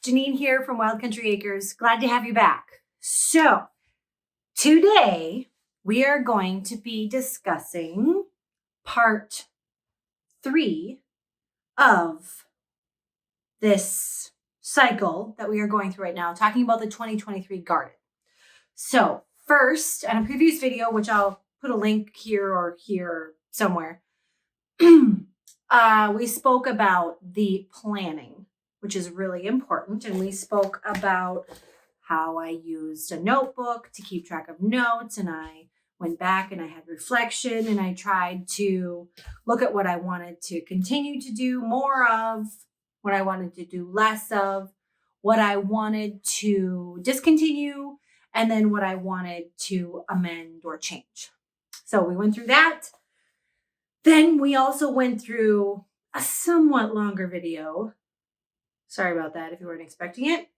Janine here from Wild Country Acres. Glad to have you back. So today we are going to be discussing part 3 of this cycle that we are going through right now, talking about the 2023 garden. So first, in a previous video, which I'll put a link here or here somewhere, we spoke about the planning, which is really important. And we spoke about how I used a notebook to keep track of notes. And I went back and I had reflection and I tried to look at what I wanted to continue to do more of, what I wanted to do less of, what I wanted to discontinue, and then what I wanted to amend or change. So we went through that. Then we also went through a somewhat longer video. Sorry about that if you weren't expecting it.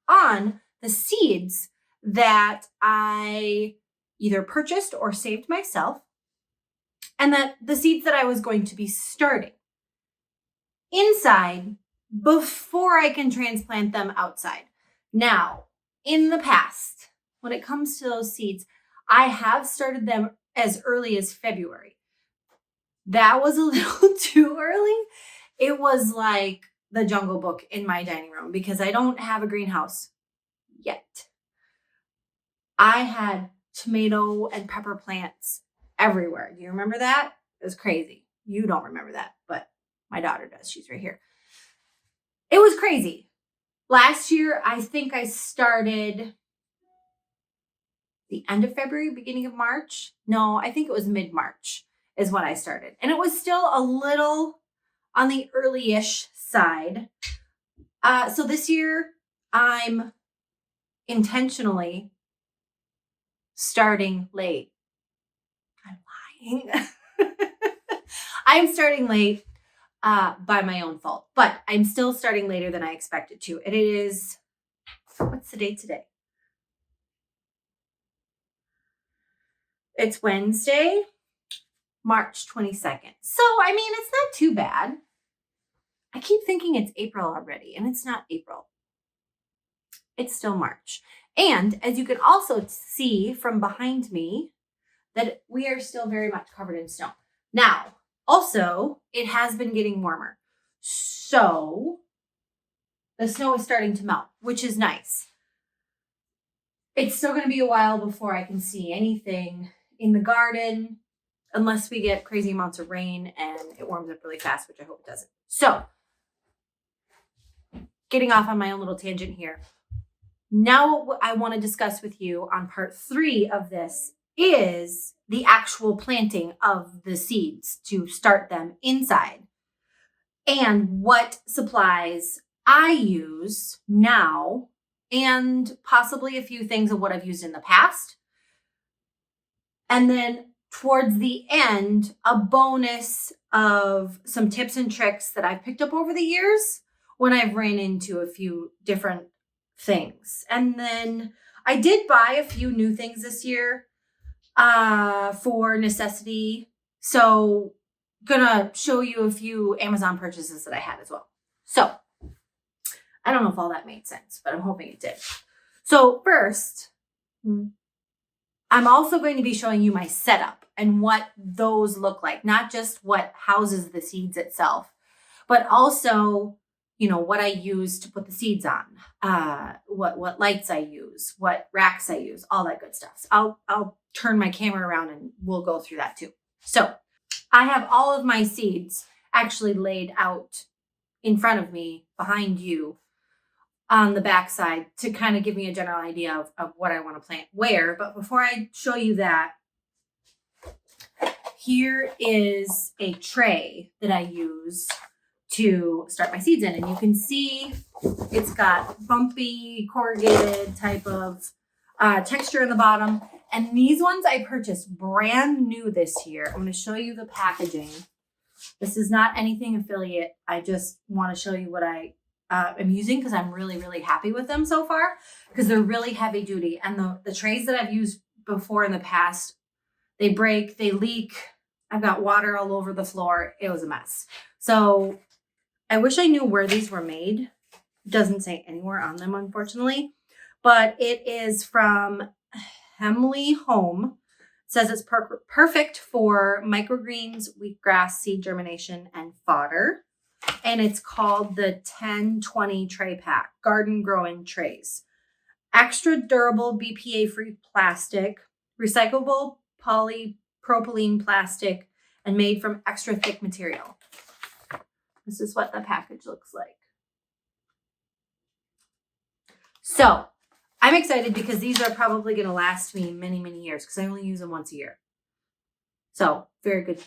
On the seeds that I either purchased or saved myself, and that the seeds that I was going to be starting inside before I can transplant them outside. Now, in the past, when it comes to those seeds, I have started them as early as February. That was a little too early. It was like the Jungle Book in my dining room because I don't have a greenhouse yet. I had tomato and pepper plants everywhere. Do you remember that? It was crazy. You don't remember that, but my daughter does. She's right here. It was crazy. Last year, I think I started the end of February, beginning of March. No, I think it was mid-March is when I started. And it was still a little on the early-ish side. So this year, I'm intentionally starting late. I'm lying. I'm starting late by my own fault, but I'm still starting later than I expected to. And it is, what's the date today? It's Wednesday, March 22nd. So, I mean, it's not too bad. I keep thinking it's April already, and it's not April. It's still March. And as you can also see from behind me, that we are still very much covered in snow. Now, also, it has been getting warmer. So the snow is starting to melt, which is nice. It's still going to be a while before I can see anything in the garden, unless we get crazy amounts of rain and it warms up really fast, which I hope it doesn't. So, getting off on my own little tangent here. Now what I want to discuss with you on part 3 of this is the actual planting of the seeds to start them inside and what supplies I use now and possibly a few things of what I've used in the past. And then towards the end, a bonus of some tips and tricks that I've picked up over the years when I've ran into a few different things. And then I did buy a few new things this year for necessity. So gonna show you a few Amazon purchases that I had as well. So I don't know if all that made sense, but I'm hoping it did. So first, I'm also going to be showing you my setup and what those look like, not just what houses the seeds itself, but also, you know, what I use to put the seeds on, what lights I use, what racks I use, all that good stuff. So I'll turn my camera around and we'll go through that too. So I have all of my seeds actually laid out in front of me, behind you, on the back side to kind of give me a general idea of what I want to plant where. But before I show you that, here is a tray that I use to start my seeds in. And you can see it's got bumpy, corrugated type of texture in the bottom. And these ones I purchased brand new this year. I'm going to show you the packaging. This is not anything affiliate. I just want to show you what I am using because I'm really, really happy with them so far because they're really heavy duty. And the trays that I've used before in the past, they break, they leak. I've got water all over the floor. It was a mess. So I wish I knew where these were made. Doesn't say anywhere on them, unfortunately, but it is from Hemley Home. It says it's perfect for microgreens, wheatgrass, seed germination, and fodder. And it's called the 1020 tray pack, garden growing trays. Extra durable BPA-free plastic, recyclable polypropylene plastic, and made from extra thick material. This is what the package looks like. So I'm excited because these are probably going to last me many, many years because I only use them once a year. So very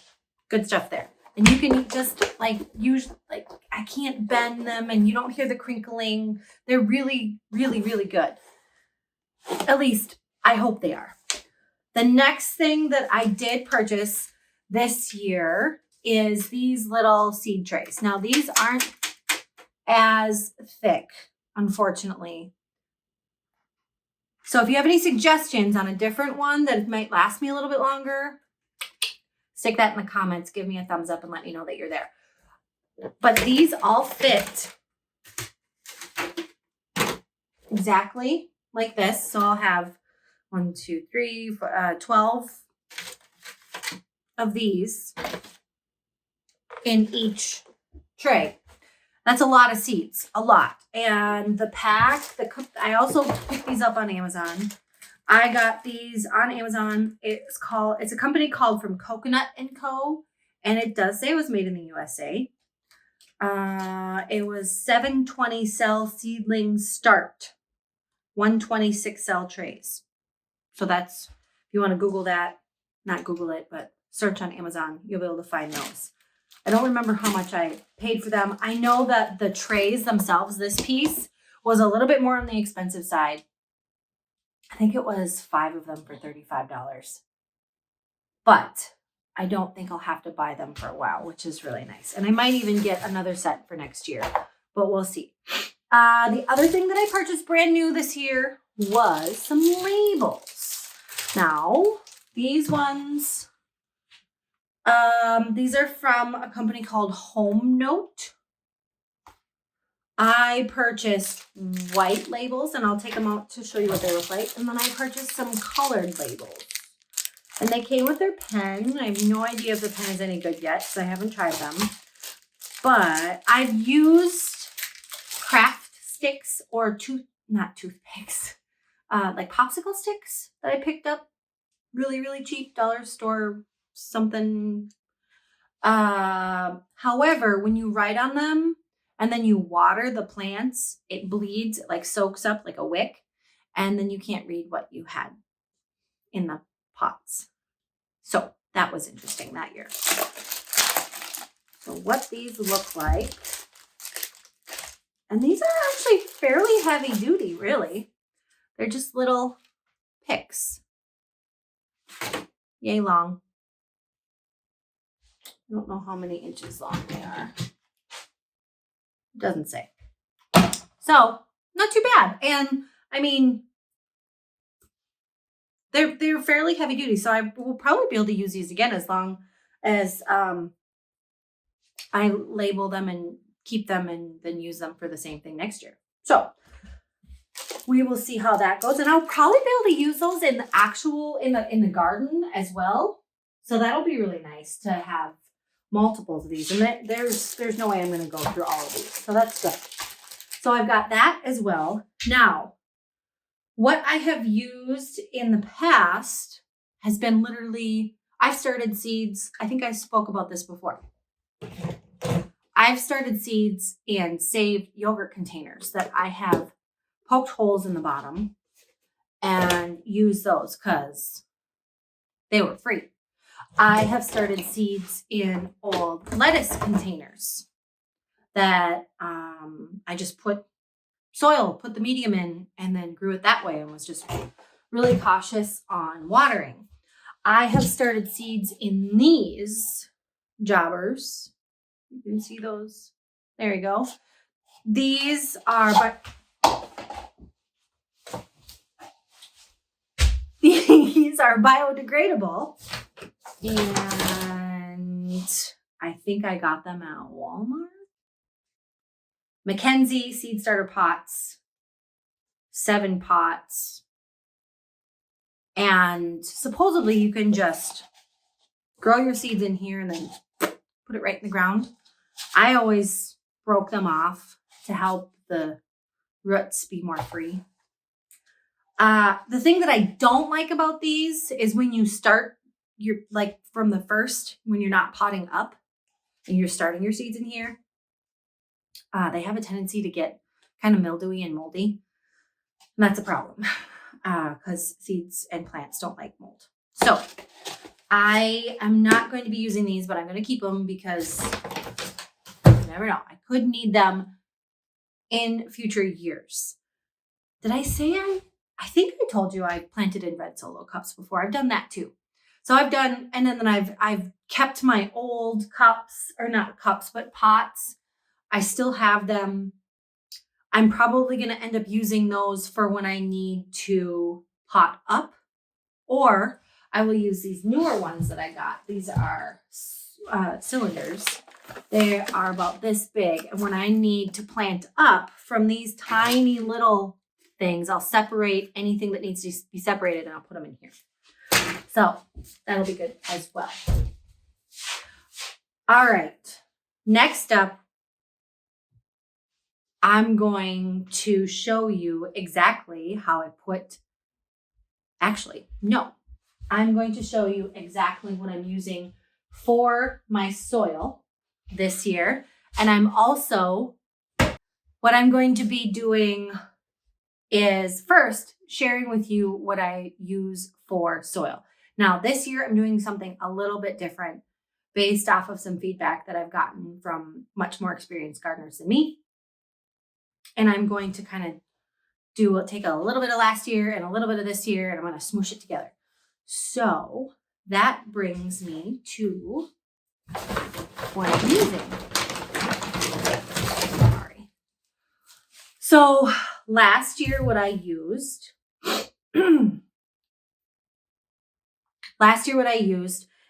good stuff there. And you can just use, I can't bend them and you don't hear the crinkling. They're really, really, really good. At least I hope they are. The next thing that I did purchase this year is these little seed trays. Now these aren't as thick, unfortunately. So if you have any suggestions on a different one that might last me a little bit longer, stick that in the comments. Give me a thumbs up and let me know that you're there. But these all fit exactly like this. So I'll have 1, 2, 3, 12 of these in each tray. That's a lot of seeds, a lot. And the pack, I also picked these up on Amazon. I got these on Amazon. It's a company called From Coconut & Co. And it does say it was made in the USA. It was 720 cell seedling start, 126 cell trays. So that's, if you want to Google that, not Google it, but search on Amazon, you'll be able to find those. I don't remember how much I paid for them. I know that the trays themselves, this piece, was a little bit more on the expensive side. I think it was 5 of them for $35. But I don't think I'll have to buy them for a while, which is really nice. And I might even get another set for next year, but we'll see. The other thing that I purchased brand new this year was some labels. Now, these ones, these are from a company called Home Note. I purchased white labels, and I'll take them out to show you what they look like. And then I purchased some colored labels. And they came with their pen. I have no idea if the pen is any good yet because I haven't tried them. But I've used craft sticks or not toothpicks, like popsicle sticks that I picked up really, really cheap, dollar store something. However, when you write on them and then you water the plants, it bleeds, it soaks up like a wick, and then you can't read what you had in the pots. So that was interesting that year. So what these look like, and these are actually fairly heavy duty, really. They're just little picks. Yay long. I don't know how many inches long they are. It doesn't say. So not too bad. And I mean, they're fairly heavy duty. So I will probably be able to use these again as long as I label them and keep them and then use them for the same thing next year. So we will see how that goes. And I'll probably be able to use those in the garden as well. So that'll be really nice to have multiples of these. And there's no way I'm going to go through all of these. So that's good. So I've got that as well. Now, what I have used in the past has been literally, I've started seeds. I think I spoke about this before. I've started seeds in saved yogurt containers that I have poked holes in the bottom and used those because they were free. I have started seeds in old lettuce containers that I just put the medium in, and then grew it that way and was just really cautious on watering. I have started seeds in these jobbers. You can see those. There you go. These are biodegradable. And I think I got them at Walmart. Mackenzie seed starter pots, 7 pots. And supposedly you can just grow your seeds in here and then put it right in the ground. I always broke them off to help the roots be more free. The thing that I don't like about these is when you start, you're like from the first, when you're not potting up and you're starting your seeds in here, they have a tendency to get kind of mildewy and moldy. And that's a problem because seeds and plants don't like mold. So I am not going to be using these, but I'm going to keep them because you never know. I could need them in future years. Did I say I think I told you I planted in red solo cups before. I've done that too. So I've done, and then I've kept my old cups, or not cups, but pots. I still have them. I'm probably going to end up using those for when I need to pot up, or I will use these newer ones that I got. These are cylinders. They are about this big. And when I need to plant up from these tiny little things, I'll separate anything that needs to be separated and I'll put them in here. So that'll be good as well. All right. Next up, I'm going to show you exactly how I I'm going to show you exactly what I'm using for my soil this year. And what I'm going to be doing is first sharing with you what I use for soil. Now, this year I'm doing something a little bit different based off of some feedback that I've gotten from much more experienced gardeners than me. And I'm going to kind of take a little bit of last year and a little bit of this year, and I'm going to smoosh it together. So that brings me to what I'm using. Sorry. So last year, what I used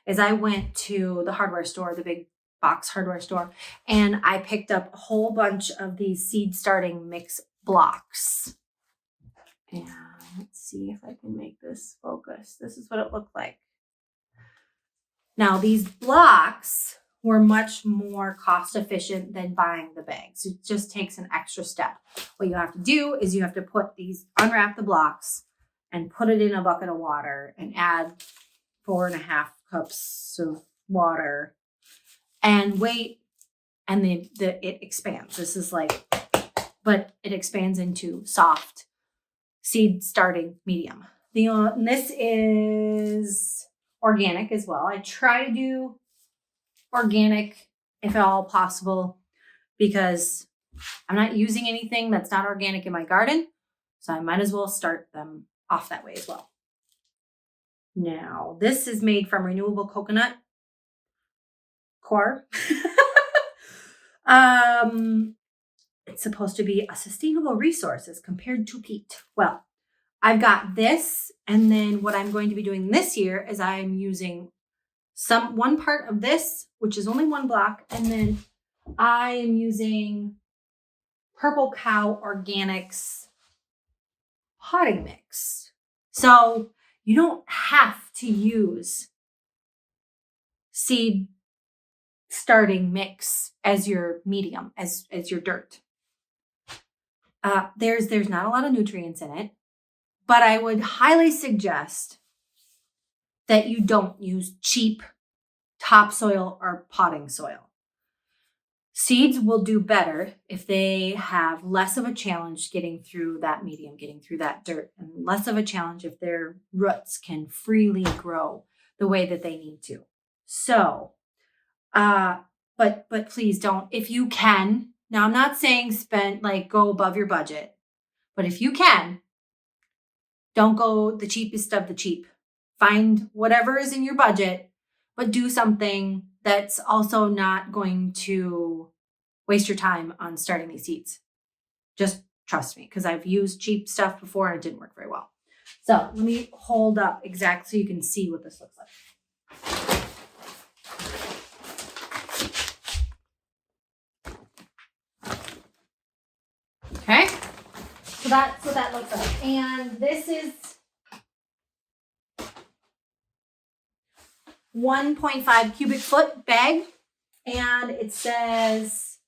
is I went to the hardware store, the big box hardware store, and I picked up a whole bunch of these seed starting mix blocks. And let's see if I can make this focus. This is what it looked like. Now, these blocks were much more cost efficient than buying the bags. It just takes an extra step. What you have to do is you have to unwrap the blocks and put it in a bucket of water and add 4.5 cups of water and wait, and it expands. But it expands into soft seed starting medium. This is organic as well. I try to do organic if at all possible because I'm not using anything that's not organic in my garden. So I might as well start them off that way as well. Now, this is made from renewable coconut coir. It's supposed to be a sustainable resource as compared to peat. Well, I've got this, and then what I'm going to be doing this year is I'm using one part of this, which is only 1 block, and then I am using Purple Cow Organics potting mix. So you don't have to use seed starting mix as your medium, as your dirt. There's not a lot of nutrients in it, but I would highly suggest that you don't use cheap topsoil or potting soil. Seeds will do better if they have less of a challenge getting through that medium, getting through that dirt, and less of a challenge if their roots can freely grow the way that they need to. So, but please don't, if you can. Now, I'm not saying go above your budget, but if you can, don't go the cheapest of the cheap. Find whatever is in your budget, but do something that's also not going to waste your time on starting these seeds. Just trust me, because I've used cheap stuff before and it didn't work very well. So let me hold up exactly so you can see what this looks like. So that's what that looks like. And this is 1.5 cubic foot bag. And it says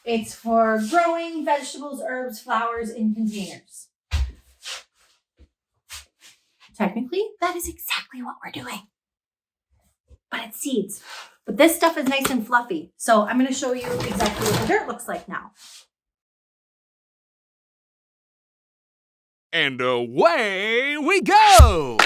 it's for growing vegetables, herbs, flowers in containers. Technically, that is exactly what we're doing. But it's seeds. But this stuff is nice and fluffy. So I'm going to show you exactly what the dirt looks like now. And away we go!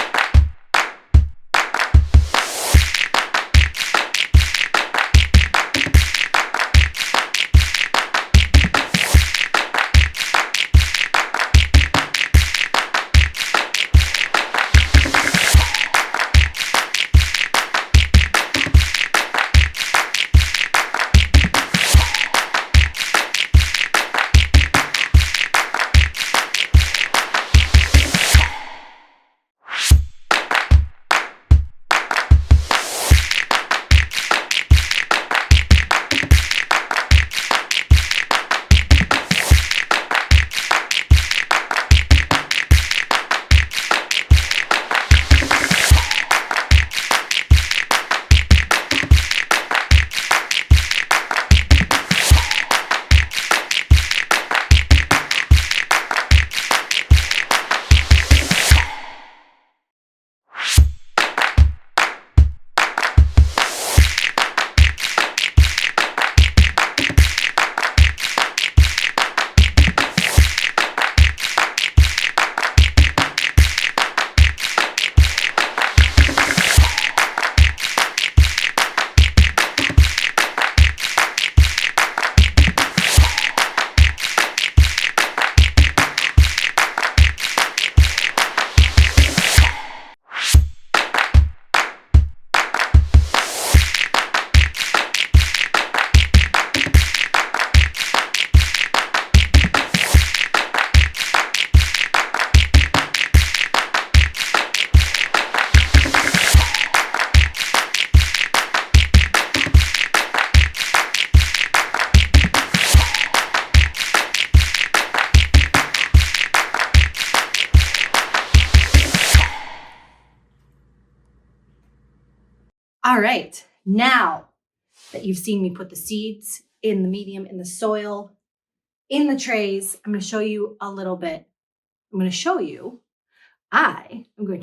All right, now that you've seen me put the seeds in the medium, in the soil, in the trays, I'm going to show you a little bit. I am going to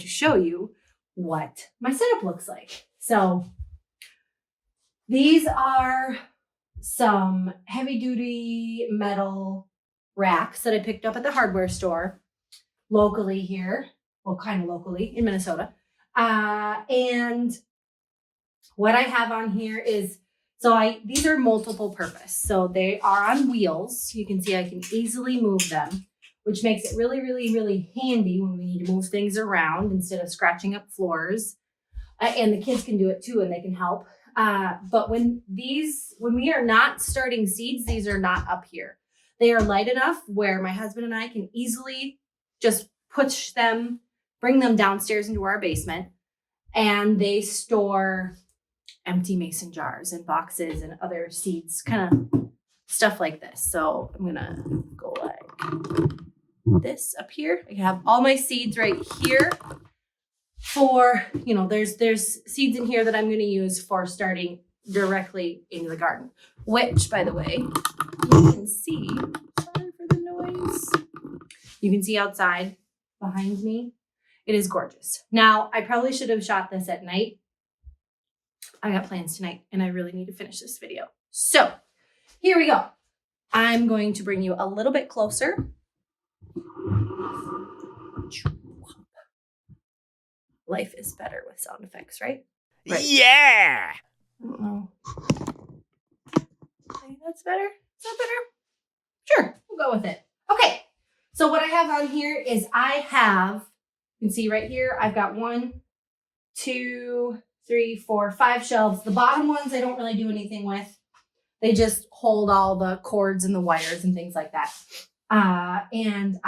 show you what my setup looks like. So these are some heavy duty metal racks that I picked up at the hardware store locally here. Well, kind of locally in Minnesota. And what I have on here is, these are multiple purpose. So they are on wheels. You can see I can easily move them, which makes it really, really, really handy when we need to move things around instead of scratching up floors. And the kids can do it too, and they can help. But when we are not starting seeds, these are not up here. They are light enough where my husband and I can easily just push them, bring them downstairs into our basement, and they store empty mason jars and boxes and other seeds, kind of stuff like this. So I'm gonna go like this up here. I have all my seeds right here for, there's seeds in here that I'm gonna use for starting directly into the garden, which, by the way, you can see, sorry for the noise, you can see outside behind me. It is gorgeous. Now, I probably should have shot this at night. I got plans tonight and I really need to finish this video. So here we go. I'm going to bring you a little bit closer. Life is better with sound effects, right? Yeah! I don't know. Maybe that's better? Is that better? Sure, we'll go with it. Okay, so what I have on here is you can see right here, I've got 1, 2, 3, 4, 5 shelves. The bottom ones I don't really do anything with. They just hold all the cords and the wires and things like that. And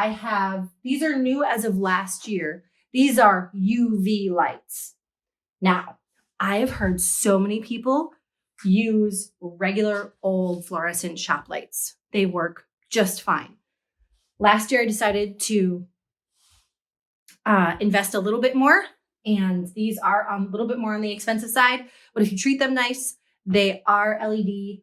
these are new as of last year. These are UV lights. Now, I have heard so many people use regular old fluorescent shop lights. They work just fine. Last year, I decided to invest a little bit more, and these are a little bit more on the expensive side, but if you treat them nice, they are LED,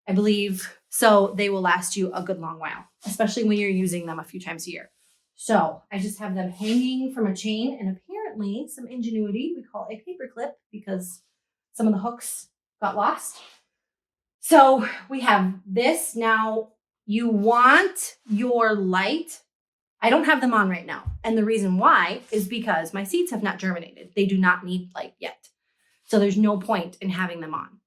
I believe, so they will last you a good long while, especially when you're using them a few times a year. So I just have them hanging from a chain, and apparently some ingenuity, we call a paper clip because some of the hooks got lost. So we have this. Now you want your light. I don't have them on right now. And the reason why is because my seeds have not germinated. They do not need light yet. So there's no point in having them on.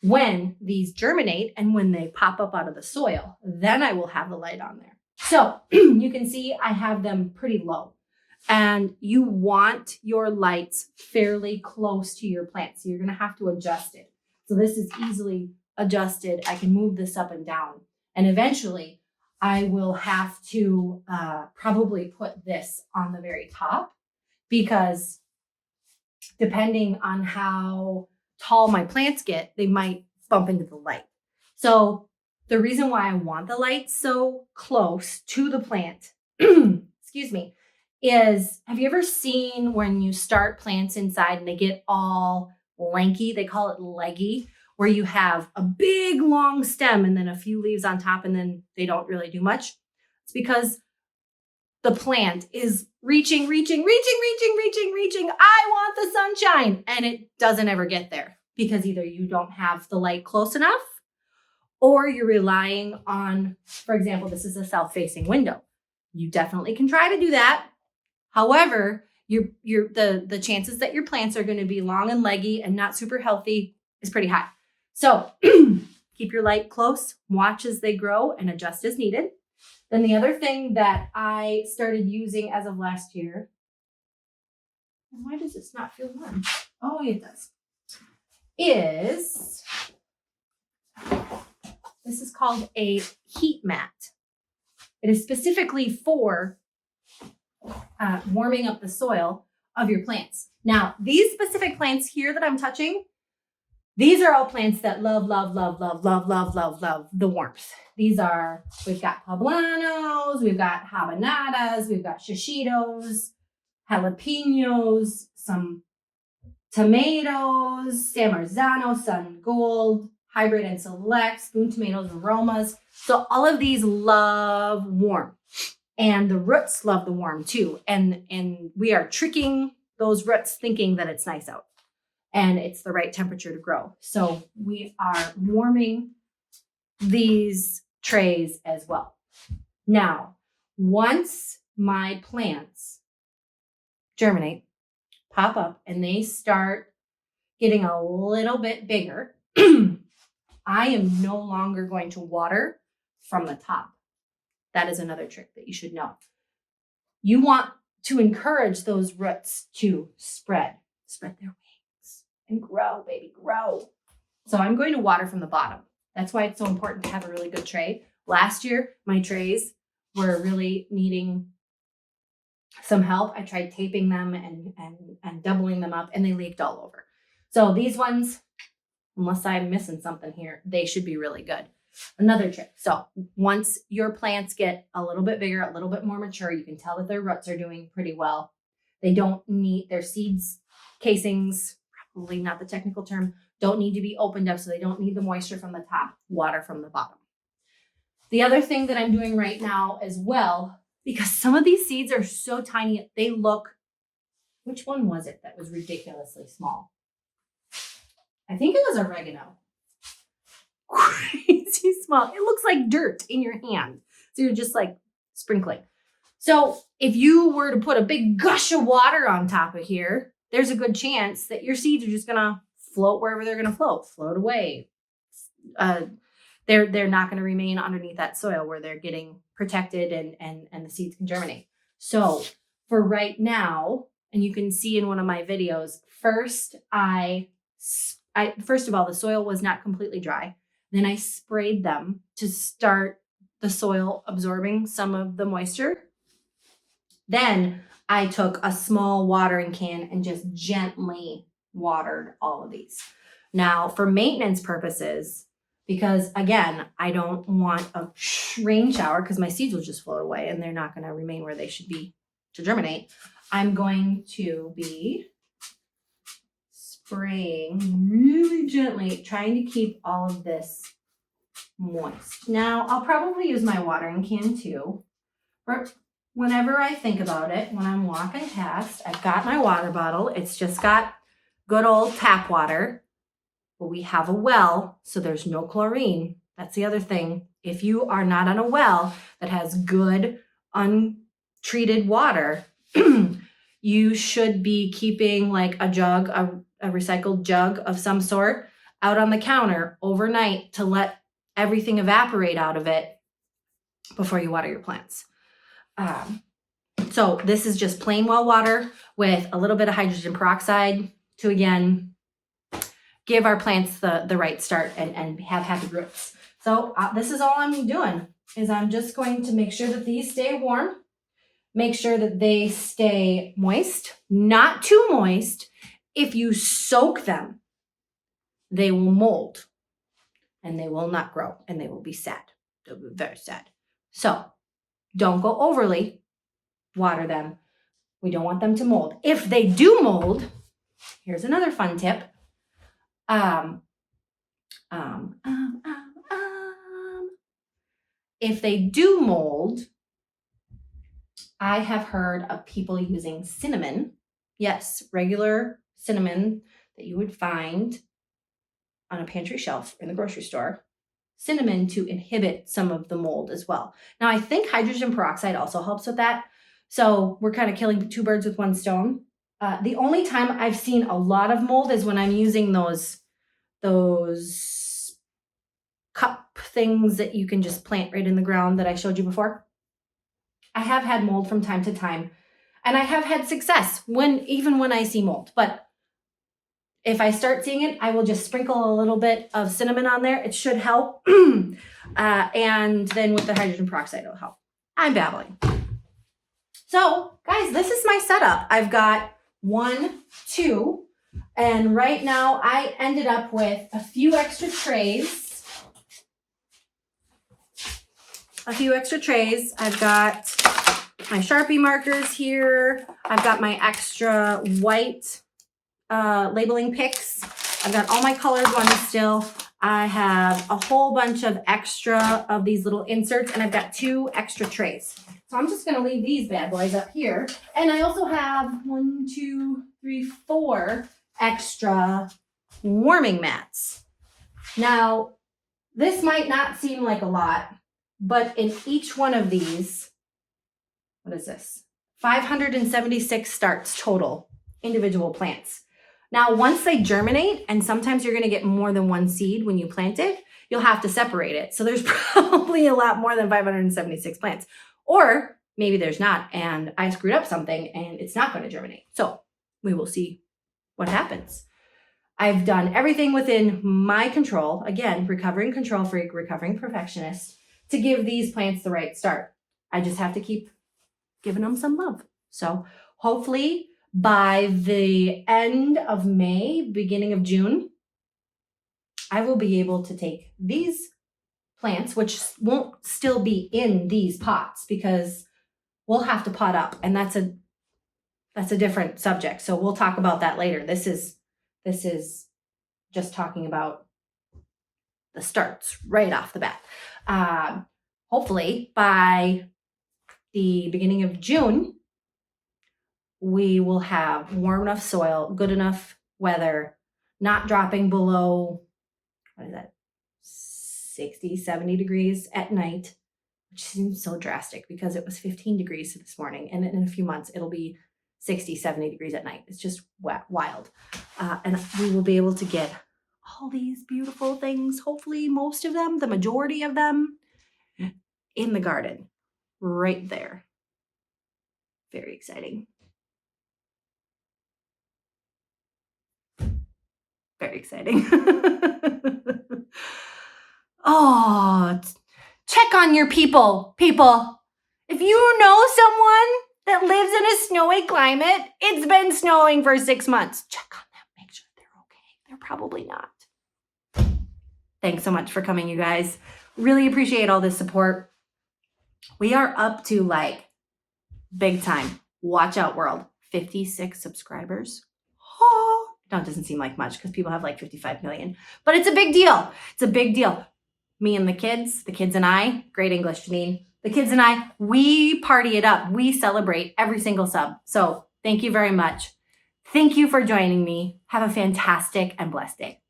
When these germinate and when they pop up out of the soil, then I will have the light on there. So you can see I have them pretty low, and you want your lights fairly close to your plant. So you're going to have to adjust it. So this is easily adjusted. I can move this up and down, and eventually I will have to probably put this on the very top, because depending on how tall my plants get, they might bump into the light. So the reason why I want the light so close to the plant, excuse me, is, have you ever seen when you start plants inside and they get all lanky? They call it leggy, where you have a big long stem and then a few leaves on top and then they don't really do much. It's because the plant is reaching. I want the sunshine. And it doesn't ever get there because either you don't have the light close enough, or you're relying on, for example, this is a south-facing window. You definitely can try to do that. However, the chances that your plants are going to be long and leggy and not super healthy is pretty high. So keep your light close, watch as they grow, and adjust as needed. Then the other thing that I started using as of last year, and why does this not feel warm? Oh, it does. This is called a heat mat. It is specifically for warming up the soil of your plants. Now, these specific plants here that I'm touching, these are all plants that love the warmth. We've got poblanos, we've got habanadas, we've got shishitos, jalapenos, some tomatoes, San Marzano, Sun Gold, hybrid and select, spoon tomatoes, aromas. So all of these love warm, and the roots love the warm too. And we are tricking those roots thinking that it's nice out and it's the right temperature to grow. So we are warming these trays as well. Now, once my plants germinate, pop up, and they start getting a little bit bigger, I am no longer going to water from the top. That is another trick that you should know. You want to encourage those roots to spread their wings and grow, baby, grow. So I'm going to water from the bottom. That's why it's so important to have a really good tray. Last year, my trays were really needing some help. I tried taping them and doubling them up, and they leaked all over. So these ones, unless I'm missing something here, they should be really good. Another trick. So once your plants get a little bit bigger, a little bit more mature, you can tell that their roots are doing pretty well. They don't need their seeds casings, probably not the technical term, don't need to be opened up, so they don't need the moisture from the top, water from the bottom. The other thing that I'm doing right now as well, because some of these seeds are so tiny, they look, which one was it that was ridiculously small? I think it was oregano. Crazy small. It looks like dirt in your hand. So you're just like sprinkling. So if you were to put a big gush of water on top of here, there's a good chance that your seeds are just going to float wherever they're going to float away. They're not going to remain underneath that soil where they're getting protected and the seeds can germinate. So for right now, and you can see in one of my videos, first of all, the soil was not completely dry. Then I sprayed them to start the soil absorbing some of the moisture. Then I took a small watering can and just gently watered all of these. Now, for maintenance purposes, because again, I don't want a rain shower because my seeds will just float away and they're not going to remain where they should be to germinate. I'm going to be spraying really gently, trying to keep all of this moist. Now, I'll probably use my watering can too, but whenever I think about it, when I'm walking past, I've got my water bottle. It's just got good old tap water, but we have a well, so there's no chlorine. That's the other thing. If you are not on a well that has good untreated water, you should be keeping like a jug, a recycled jug of some sort out on the counter overnight to let everything evaporate out of it before you water your plants. So this is just plain well water with a little bit of hydrogen peroxide to, again, give our plants the right start and have happy roots. So this is all I'm doing, is I'm just going to make sure that these stay warm, make sure that they stay moist, not too moist. If you soak them, they will mold and they will not grow and they will be sad. They'll be very sad. So don't go overly water them. We don't want them to mold. If they do mold, here's another fun tip. If they do mold, I have heard of people using cinnamon. Yes, regular cinnamon that you would find on a pantry shelf in the grocery store. Cinnamon to inhibit some of the mold as well. Now, I think hydrogen peroxide also helps with that. So we're kind of killing two birds with one stone. The only time I've seen a lot of mold is when I'm using those cup things that you can just plant right in the ground that I showed you before. I have had mold from time to time, and I have had success even when I see mold. But if I start seeing it, I will just sprinkle a little bit of cinnamon on there. It should help. And then with the hydrogen peroxide, it'll help. I'm babbling. So, guys, this is my setup. I've got 1, 2, and right now I ended up with a few extra trays. I've got my Sharpie markers here. I've got my extra white labeling picks. I've got all my colored ones still. I have a whole bunch of extra of these little inserts, and I've got 2 extra trays. So I'm just going to leave these bad boys up here. And I also have 1, 2, 3, 4 extra warming mats. Now, this might not seem like a lot, but in each one of these, what is this? 576 starts total, individual plants. Now, once they germinate, and sometimes you're going to get more than one seed when you plant it, you'll have to separate it. So there's probably a lot more than 576 plants. Or maybe there's not, and I screwed up something and it's not going to germinate. So we will see what happens. I've done everything within my control, again, recovering control freak, recovering perfectionist, to give these plants the right start. I just have to keep giving them some love. So hopefully by the end of May, beginning of June, I will be able to take these plants, which won't still be in these pots because we'll have to pot up, and that's a different subject. So we'll talk about that later. This is just talking about the starts right off the bat. Hopefully by the beginning of June, we will have warm enough soil, good enough weather, not dropping below, what is that, 60, 70 degrees at night, which seems so drastic because it was 15 degrees this morning. And in a few months, it'll be 60, 70 degrees at night. It's just wild. And we will be able to get all these beautiful things, hopefully most of them, the majority of them, in the garden right there. Very exciting. Very exciting. Oh, check on your people. If you know someone that lives in a snowy climate, it's been snowing for 6 months. Check on them. Make sure they're okay. They're probably not. Thanks so much for coming, you guys. Really appreciate all this support. We are up to like big time. Watch out, world. 56 subscribers. Oh, no, it doesn't seem like much because people have like 55 million, but it's a big deal. It's a big deal. Me and the kids and I, great English, Janine. The kids and I, we party it up. We celebrate every single sub. So thank you very much. Thank you for joining me. Have a fantastic and blessed day.